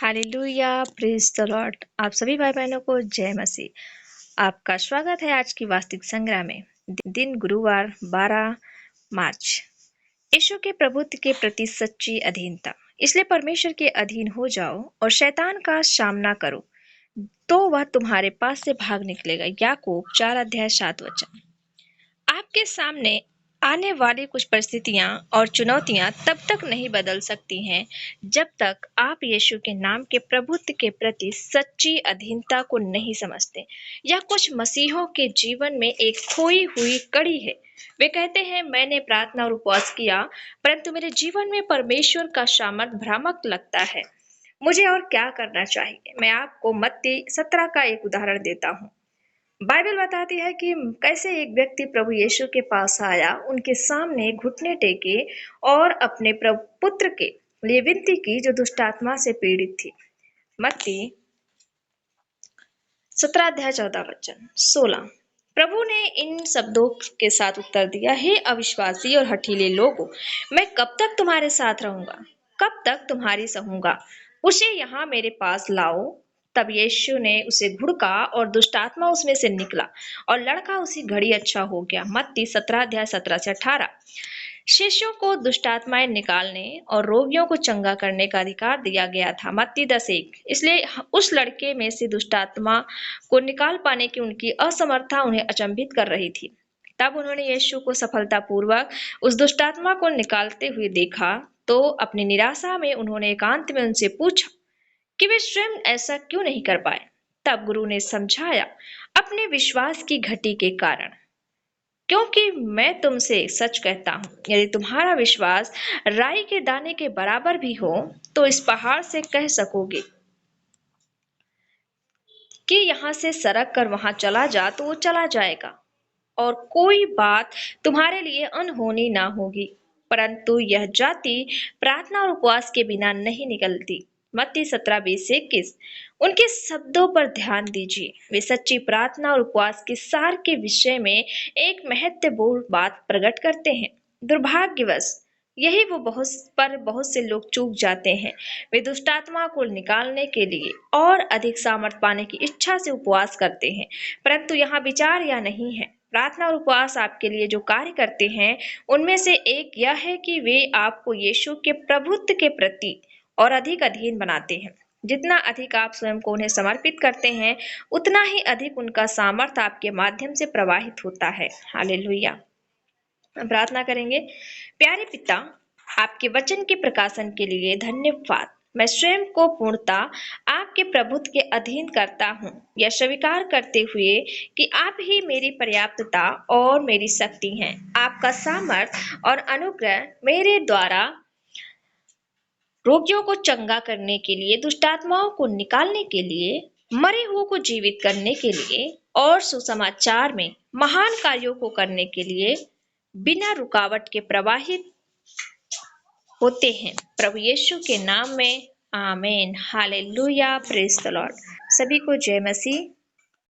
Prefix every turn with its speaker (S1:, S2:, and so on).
S1: Hallelujah, praise the Lord. आप सभी भाई बहनों को जय मसीह। आपका स्वागत है आज की वास्तविक संग्रह में। दिन गुरुवार 12 मार्च। यीशु के प्रभुत्व के प्रति सच्ची अधीनता। इसलिए परमेश्वर के अधीन हो जाओ और शैतान का सामना करो, तो वह तुम्हारे पास से भाग निकलेगा। याकूब 4:7। आपके सामने आने वाली कुछ परिस्थितियां और चुनौतियां तब तक नहीं बदल सकती हैं जब तक आप यीशु के नाम के प्रभुत्व के प्रति सच्ची अधीनता को नहीं समझते। यह कुछ मसीहों के जीवन में एक खोई हुई कड़ी है। वे कहते हैं, मैंने प्रार्थना और उपवास किया, परंतु मेरे जीवन में परमेश्वर का सामर्थ भ्रामक लगता है। मुझे और क्या करना चाहिए? मैं आपको मत्ती 17 का एक उदाहरण देता हूँ। बाइबल बताती है कि कैसे एक व्यक्ति प्रभु यीशु के पास आया, उनके सामने घुटने टेके और अपने प्रभु पुत्र के लिए विनती की जो दुष्ट आत्मा से पीड़ित थी। मत्ती 17:14-16। प्रभु ने इन शब्दों के साथ उत्तर दिया, हे अविश्वासी और हठीले लोगों, मैं कब तक तुम्हारे साथ रहूंगा? कब तक तुम्हारी सहूंगा? उसे यहाँ मेरे पास लाओ। तब यीशु ने उसे घुड़का और दुष्ट आत्मा उसमें से निकला और लड़का उसी घड़ी अच्छा हो गया। मत्ती 17:17-18। शिष्यों को दुष्ट आत्माएं निकालने और रोगियों को चंगा करने का अधिकार दिया गया था। मत्ती 10:1। इसलिए उस लड़के में से दुष्ट आत्मा को निकाल पाने की उनकी असमर्थता उन्हें अचंभित कर रही थी। तब उन्होंने यीशु को सफलतापूर्वक उस दुष्ट आत्मा को निकालते हुए देखा, तो अपनी निराशा में उन्होंने एकांत में उनसे पूछा कि वे स्वयं ऐसा क्यों नहीं कर पाए। तब गुरु ने समझाया, अपने विश्वास की घटी के कारण, क्योंकि मैं तुमसे सच कहता हूं, यदि तुम्हारा विश्वास राई के दाने के बराबर भी हो, तो इस पहाड़ से कह सकोगे कि यहाँ से सरक कर वहां चला जा, तो वो चला जाएगा, और कोई बात तुम्हारे लिए अनहोनी ना होगी। परंतु यह जाति प्रार्थना और उपवास के बिना नहीं निकलती। मत्ती 17:20-21। उनके शब्दों पर ध्यान दीजिए। वे सच्ची प्रार्थना और उपवास के सार के विषय में एक महत्वपूर्ण बात प्रकट करते हैं। दुर्भाग्यवश यही वो बहुत से लोग चूक जाते हैं। वे दुष्ट आत्मा को निकालने के लिए और अधिक सामर्थ पाने की इच्छा से उपवास करते हैं, परंतु यहाँ विचार यह नहीं है। प्रार्थना और उपवास आपके लिए जो कार्य करते हैं, उनमें से एक यह है कि वे आपको यीशु के प्रभुत्व के प्रति और अधिक अधीन बनाते हैं। जितना अधिक आप स्वयं को उन्हें समर्पित करते हैं, उतना ही अधिक उनका सामर्थ आपके माध्यम से प्रवाहित होता है। हालेलुया। प्रार्थना करेंगे। प्यारे पिता, आपके वचन के प्रकाशन के लिए धन्यवाद। मैं स्वयं को पूर्णता आपके प्रभुत्व के अधीन करता हूँ, यह स्वीकार करते हुए कि आप ही मेरी पर्याप्तता और मेरी शक्ति हैं। आपका सामर्थ और अनुग्रह मेरे द्वारा रोगियों को चंगा करने के लिए, दुष्ट आत्माओं को निकालने के लिए, मरे हुओं को जीवित करने के लिए और सुसमाचार में महान कार्यों को करने के लिए बिना रुकावट के प्रवाहित होते हैं। प्रभु यीशु के नाम में आमीन। Hallelujah, praise the Lord. सभी को जय मसीह।